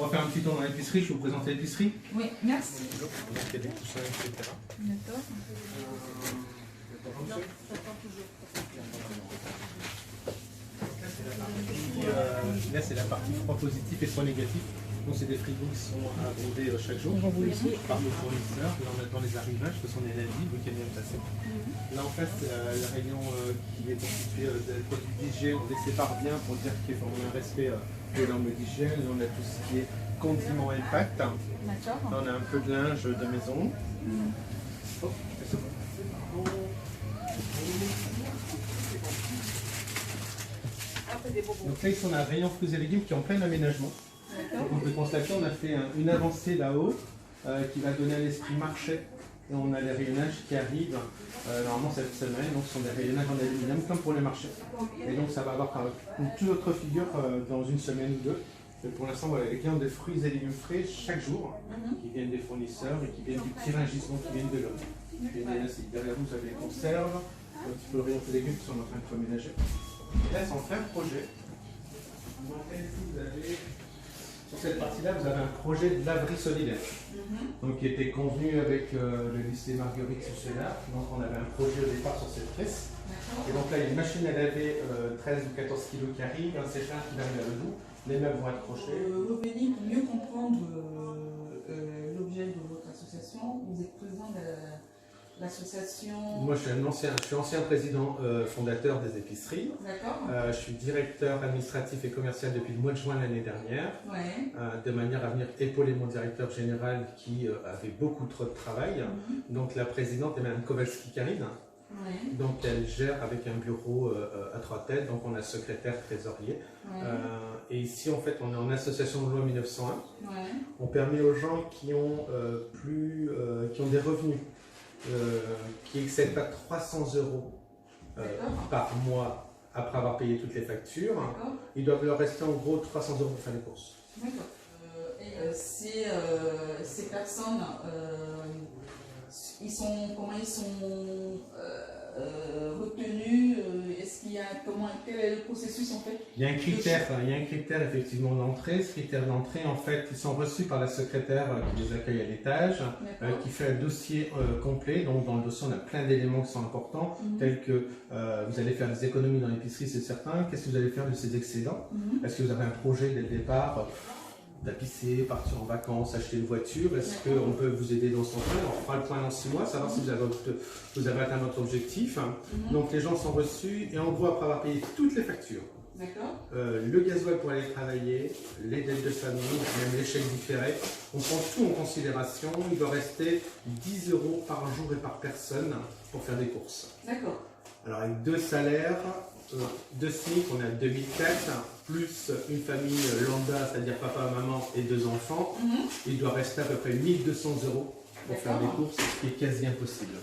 On va faire un petit tour dans l'épicerie, je vais vous présenter l'épicerie. Oui, merci. Donc il y a des coussins, etc. D'accord. Là c'est la partie froid positif et froid négatif. Donc c'est des frigos qui sont abondés chaque jour par nos fournisseurs. Là on a dans les arrivages, ce sont des lundis, le week-end vient de passer. Là en fait c'est le rayon qui est constitué des produits d'hygiène. On les sépare bien pour dire qu'il y a un respect des normes d'hygiène. Là on a tout ce qui est condiments impact. Là on a un peu de linge de maison. Oh, donc là ici on a un rayon fruits et légumes qui est en plein aménagement. Donc on peut constater qu'on a fait une avancée là-haut qui va donner un esprit marché. Et on a les rayonnages qui arrivent normalement cette semaine. Donc ce sont des rayonnages en aluminium comme pour les marchés. Et donc ça va avoir une toute autre figure dans une semaine ou deux. Mais pour l'instant, voilà, les clients ont des fruits et légumes frais chaque jour, qui viennent des fournisseurs et qui viennent du petit Rungis, donc qui viennent de l'homme. Derrière vous, vous avez les conserves, un petit peu le rayon de légumes qui sont en train de reménager. Et là, c'est en plein projet. Sur cette partie-là, vous avez un projet de laverie solidaire. Donc, qui était convenu avec le lycée Marguerite Soucella. Donc, on avait un projet au départ sur cette presse. Et donc là, il y a une machine à laver 13 ou 14 kg qui arrive, un séchage qui va arriver à bout. Les meubles vont être crochés. Revenez pour mieux comprendre l'objet de votre association. Vous êtes président de l'association. Moi, je suis ancien président fondateur des épiceries. D'accord. Je suis directeur administratif et commercial depuis le mois de juin l'année dernière, de manière à venir épauler mon directeur général qui avait beaucoup trop de travail. Donc la présidente est Mme Kowalski-Karine. Donc elle gère avec un bureau à 3 têtes, donc on a secrétaire, trésorier. Et ici en fait on est en association de loi 1901. On permet aux gens qui ont, qui ont des revenus qui excèdent pas 300 € par mois après avoir payé toutes les factures. Ils doivent leur rester en gros 300 € pour faire les courses. D'accord. Ces personnes, comment ils sont retenus? Est-ce qu'il y a quel est le processus en fait? Il y a un critère effectivement d'entrée. Ce critère d'entrée, en fait, ils sont reçus par la secrétaire qui les accueille à l'étage, qui fait un dossier complet. Donc dans le dossier, on a plein d'éléments qui sont importants, tels que vous allez faire des économies dans l'épicerie, c'est certain. Qu'est-ce que vous allez faire de ces excédents? Est-ce que vous avez un projet dès le départ? Tapisser, partir en vacances, acheter une voiture, est-ce qu'on peut vous aider dans ce sens-là? On fera le point dans 6 mois, savoir si vous avez atteint votre objectif. Donc les gens sont reçus et en gros, après avoir payé toutes les factures, le gasoil pour aller travailler, les dettes de famille, même les chèques différés, on prend tout en considération. Il doit rester 10 € par jour et par personne pour faire des courses. D'accord. Alors avec 2 salaires, 2 SMIC, on a 2004, plus une famille lambda, c'est-à-dire papa, maman et 2 enfants, il doit rester à peu près 1200 € pour faire des courses, ce qui est quasi impossible.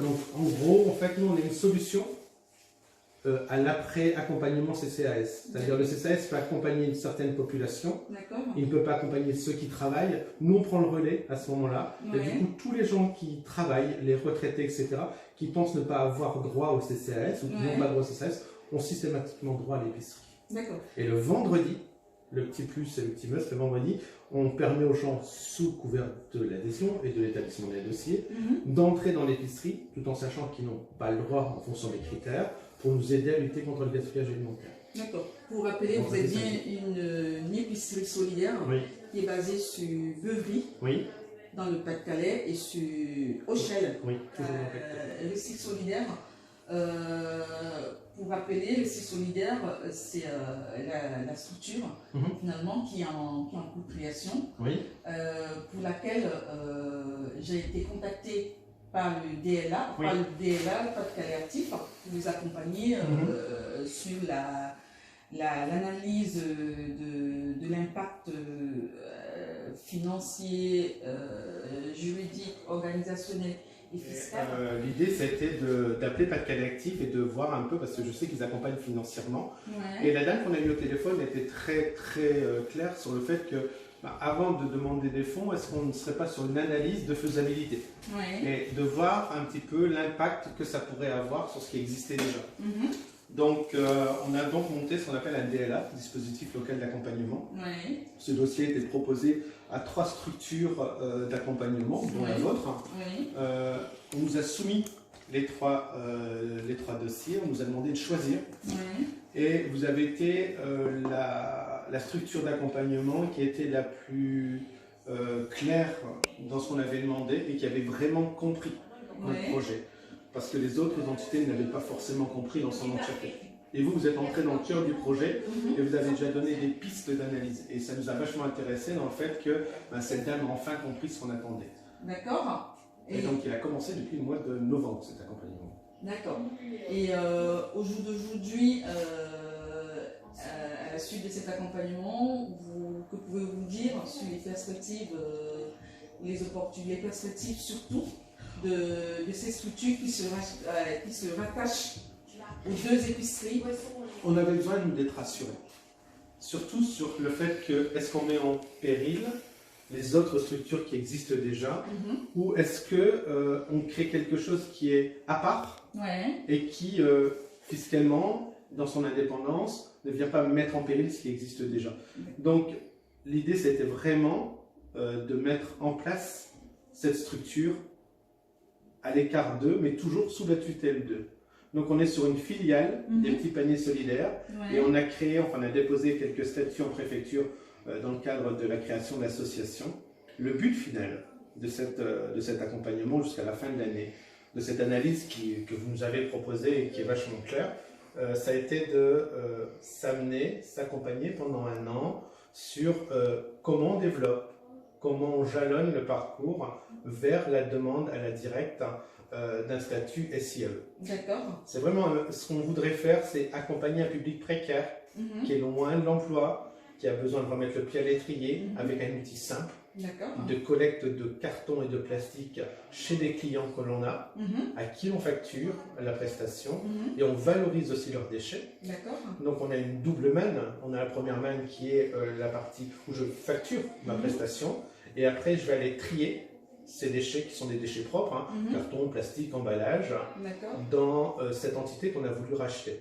Donc en gros, en fait, nous on est une solution à l'après-accompagnement CCAS. C'est-à-dire le CCAS peut accompagner une certaine population, il ne peut pas accompagner ceux qui travaillent. Nous on prend le relais à ce moment-là, et du coup tous les gens qui travaillent, les retraités, etc., qui pensent ne pas avoir droit au CCAS ou qui n'ont pas droit au CCAS, ont systématiquement droit à l'épicerie. Et le vendredi, le petit plus et le petit must, le vendredi, on permet aux gens, sous couvert de l'adhésion et de l'établissement des dossiers, d'entrer dans l'épicerie, tout en sachant qu'ils n'ont pas le droit en fonction des critères, pour nous aider à lutter contre le gaspillage alimentaire. D'accord. Pour rappeler, vous êtes bien une épicerie solidaire qui est basée sur Beuvry, dans le Pas-de-Calais, et sur Auchel, le site solidaire. Pour rappeler, le site solidaire, c'est la structure finalement qui est en cours de création, pour laquelle j'ai été contactée par le DLA, le Pas-de-Calais Actif, pour vous accompagner sur l'analyse de l'impact financier, juridique, organisationnel et fiscal. L'idée c'était d'appeler Pas-de-Calais Actif et de voir un peu, parce que je sais qu'ils accompagnent financièrement. Et la dame qu'on a eue au téléphone était très claire sur le fait que avant de demander des fonds, est-ce qu'on ne serait pas sur une analyse de faisabilité et de voir un petit peu l'impact que ça pourrait avoir sur ce qui existait déjà. Donc, on a donc monté ce qu'on appelle un DLA, dispositif local d'accompagnement. Oui. Ce dossier a été proposé à 3 structures d'accompagnement, dont la vôtre. Oui. On nous a soumis les trois dossiers, on nous a demandé de choisir. Oui. Et vous avez été la structure d'accompagnement qui était la plus claire dans ce qu'on avait demandé et qui avait vraiment compris notre projet. Parce que les autres entités n'avaient pas forcément compris dans son entièreté. Et vous êtes entré dans le cœur du projet et vous avez déjà donné des pistes d'analyse. Et ça nous a vachement intéressé dans le fait que cette dame a enfin compris ce qu'on attendait. D'accord. Et donc il a commencé depuis le mois de novembre cet accompagnement. D'accord. Et au jour d'aujourd'hui, à la suite de cet accompagnement, que pouvez-vous dire sur les perspectives, les perspectives surtout de ces structures qui se rattachent aux 2 épiceries? On avait besoin d'être rassurés. Surtout sur le fait que, est-ce qu'on met en péril les autres structures qui existent déjà, ou est-ce qu'on crée quelque chose qui est à part et qui, fiscalement, dans son indépendance, ne vient pas mettre en péril ce qui existe déjà. Donc, l'idée, c'était vraiment de mettre en place cette structure à l'écart d'eux, mais toujours sous la tutelle d'eux. Donc on est sur une filiale des petits paniers solidaires et on a créé, enfin on a déposé quelques statuts en préfecture dans le cadre de la création de l'association. Le but final de cet accompagnement jusqu'à la fin de l'année, de cette analyse que vous nous avez proposée et qui est vachement claire, ça a été de s'accompagner pendant un an sur comment on développe, comment on jalonne le parcours vers la demande à la directe d'un statut SIAE. D'accord. C'est vraiment ce qu'on voudrait faire, c'est accompagner un public précaire qui est loin de l'emploi, qui a besoin de remettre le pied à l'étrier avec un outil simple de collecte de carton et de plastique chez des clients que l'on a, à qui on facture la prestation et on valorise aussi leurs déchets. Donc on a une double manne. On a la première manne qui est la partie où je facture ma prestation et après je vais aller trier ces déchets qui sont des déchets propres, carton, plastique, emballage, dans cette entité qu'on a voulu racheter.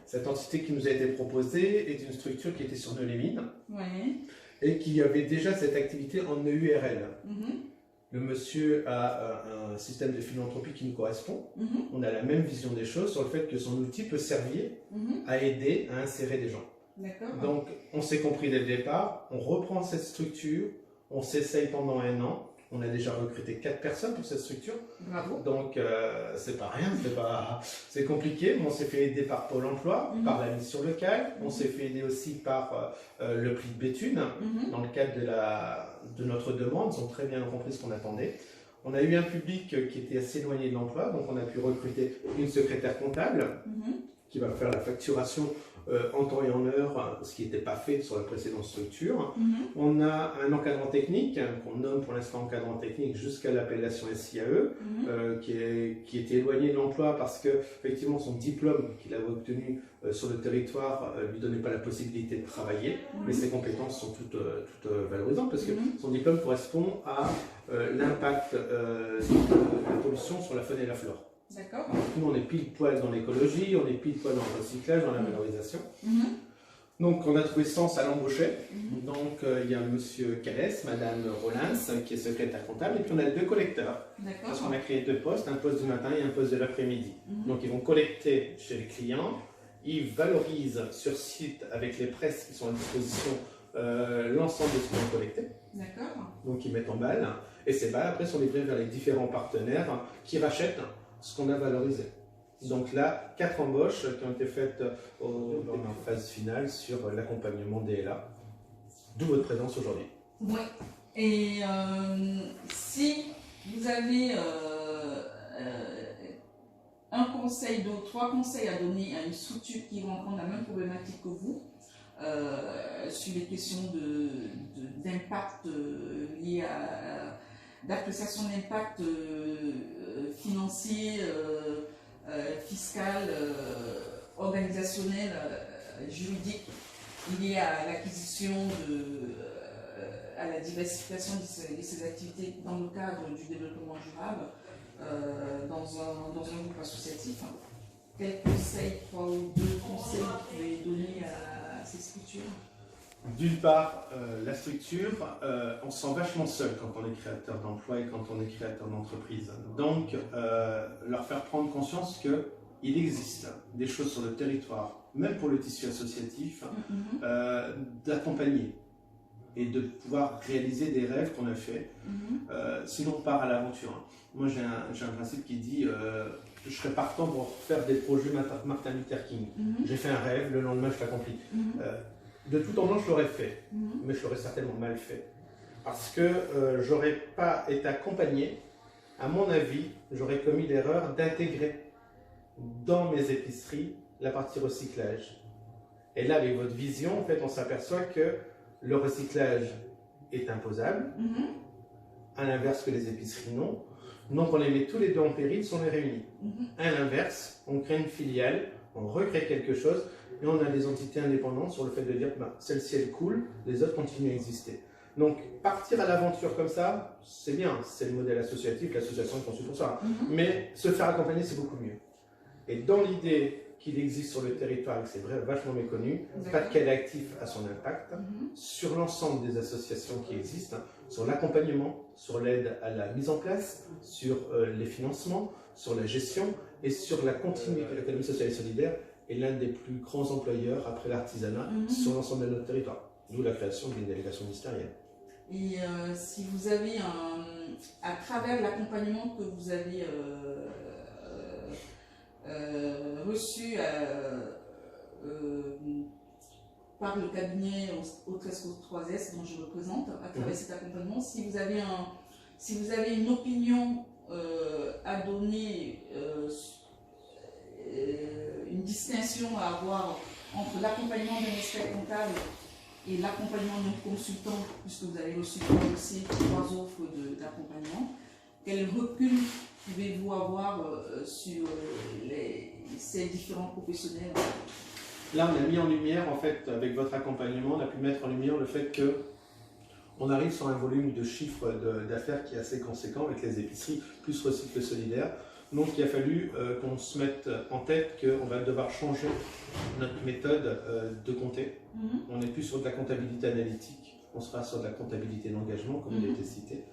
Cette entité qui nous a été proposée est une structure qui était sur Neuilly-Mines et qui avait déjà cette activité en EURL. Le monsieur a un système de philanthropie qui nous correspond. On a la même vision des choses sur le fait que son outil peut servir à aider à insérer des gens. Donc on s'est compris dès le départ, on reprend cette structure, on s'essaye pendant un an. On a déjà recruté 4 personnes pour cette structure. Bravo. Donc, c'est pas rien, c'est compliqué. Mais on s'est fait aider par Pôle emploi, par la mission locale. On s'est fait aider aussi par le prix de Béthune, dans le cadre de notre demande. Ils ont très bien compris ce qu'on attendait. On a eu un public qui était assez éloigné de l'emploi, donc on a pu recruter une secrétaire comptable qui va faire la facturation en temps et en heure, ce qui n'était pas fait sur la précédente structure. On a un encadrant technique, qu'on nomme pour l'instant encadrant technique jusqu'à l'appellation SIAE, qui était éloigné de l'emploi parce que effectivement son diplôme qu'il avait obtenu sur le territoire ne lui donnait pas la possibilité de travailler, mais ses compétences sont toutes valorisantes parce que son diplôme correspond à l'impact de la pollution sur la faune et la flore. Nous, on est pile poil dans l'écologie, on est pile poil dans le recyclage, dans la valorisation. Donc, on a trouvé sens à l'embaucher. Donc, il y a monsieur Calès, madame Rollins, qui est secrétaire comptable, et puis on a 2 collecteurs. Parce qu'on a créé 2 postes, un poste du matin et un poste de l'après-midi. Donc, ils vont collecter chez les clients, ils valorisent sur site avec les presses qui sont à disposition l'ensemble de ce qu'ils ont collecté. Donc, ils mettent en balle, et ces balles, après, sont livrées vers les différents partenaires qui rachètent ce qu'on a valorisé. Donc là, 4 embauches qui ont été faites en phase finale sur l'accompagnement DLA. D'où votre présence aujourd'hui. Oui. Et si vous avez un conseil, 3 conseils à donner à une structure qui rencontre la même problématique que vous, sur les questions d'impact liées à d'appréciation d'impact financier, fiscal, organisationnel, juridique lié à l'acquisition, à la diversification de ces activités dans le cadre du développement durable dans un groupe associatif. quels conseils, 3 ou 2 conseils vous pouvez donner à ces structures? D'une part, la structure, on se sent vachement seul quand on est créateur d'emploi et quand on est créateur d'entreprise. Donc, leur faire prendre conscience qu'il existe des choses sur le territoire, même pour le tissu associatif, d'accompagner et de pouvoir réaliser des rêves qu'on a fait. Sinon, on part à l'aventure. Moi, j'ai un principe qui dit je serais partant pour faire des projets Martin Luther King. J'ai fait un rêve, le lendemain, je l'accomplis. De tout en blanc, je l'aurais fait, mais je l'aurais certainement mal fait. Parce que j'aurais pas été accompagné. À mon avis, j'aurais commis l'erreur d'intégrer dans mes épiceries la partie recyclage. Et là, avec votre vision, en fait, on s'aperçoit que le recyclage est imposable, à l'inverse que les épiceries non. Donc on les met tous les deux en péril, on les réunit. À l'inverse, on crée une filiale, on recrée quelque chose, et on a des entités indépendantes sur le fait de dire que celle-ci elle coule, les autres continuent à exister. Donc partir à l'aventure comme ça, c'est bien, c'est le modèle associatif, l'association est conçue pour ça. Mais se faire accompagner, c'est beaucoup mieux. Et dans l'idée qu'il existe sur le territoire, c'est vrai, vachement méconnu, pas de quel actif a son impact, sur l'ensemble des associations qui existent, sur l'accompagnement, sur l'aide à la mise en place, sur les financements, sur la gestion et sur la continuité. L'économie sociale et solidaire est l'un des plus grands employeurs après l'artisanat sur l'ensemble de notre territoire, d'où la création d'une délégation ministérielle. Et si vous avez à travers l'accompagnement que vous avez reçu par le cabinet Autresco 3S dont je représente, à travers cet accompagnement, si vous avez une opinion à donner, une distinction à avoir entre l'accompagnement d'un expert comptable et l'accompagnement d'un consultant, puisque vous avez reçu 3 offres d'accompagnement, quel recul pouvez-vous avoir sur ces différents professionnels? Là, on a mis en lumière, en fait, avec votre accompagnement, on a pu mettre en lumière le fait qu'on arrive sur un volume de chiffre d'affaires qui est assez conséquent avec les épiceries, plus recycle solidaire. Donc, il a fallu qu'on se mette en tête qu'on va devoir changer notre méthode de compter. On n'est plus sur de la comptabilité analytique, on sera sur de la comptabilité d'engagement, comme il a été cité.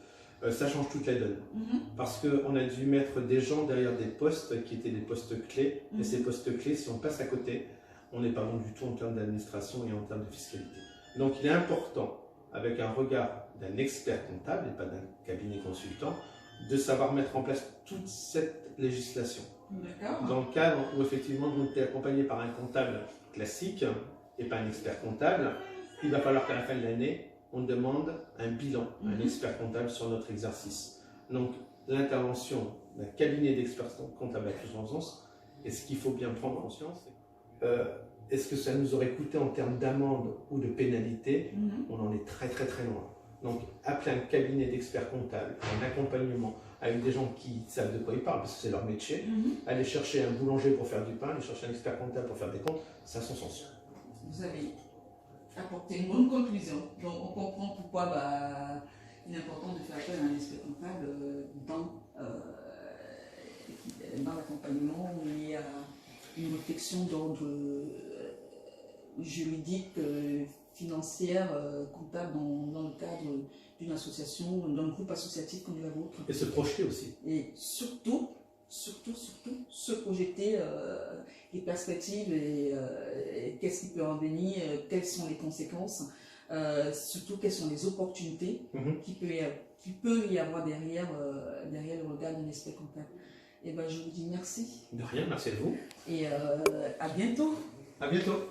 Ça change toute la donne. Parce qu'on a dû mettre des gens derrière des postes qui étaient des postes clés. Et ces postes clés, si on passe à côté, on n'est pas bon du tout en termes d'administration et en termes de fiscalité. Donc il est important, avec un regard d'un expert comptable et pas d'un cabinet consultant, de savoir mettre en place toute cette législation. Dans le cadre où effectivement vous êtes accompagné par un comptable classique et pas un expert comptable, il va falloir qu'à la fin de l'année, on demande un bilan, un expert comptable sur notre exercice. Donc l'intervention d'un cabinet d'experts comptables avec conscience, et ce qu'il faut bien prendre conscience, est-ce que ça nous aurait coûté en termes d'amende ou de pénalité? On en est très très très loin. Donc appeler un cabinet d'experts comptables, un accompagnement avec des gens qui savent de quoi ils parlent, parce que c'est leur métier, aller chercher un boulanger pour faire du pain, aller chercher un expert comptable pour faire des comptes, ça a son sens. Vous avez apporté une bonne conclusion. Donc on comprend pourquoi il est important de faire appel à un expert comptable dans l'accompagnement où il y a une réflexion d'ordre juridique, financière, comptable dans le cadre d'une association, d'un groupe associatif comme la vôtre. Et se projeter aussi. Et surtout, se projeter les perspectives et qu'est-ce qui peut en venir, quelles sont les conséquences, surtout quelles sont les opportunités qui peut y avoir derrière le regard d'un expert comptable. Et je vous dis merci. De rien, merci à vous. Et à bientôt. À bientôt.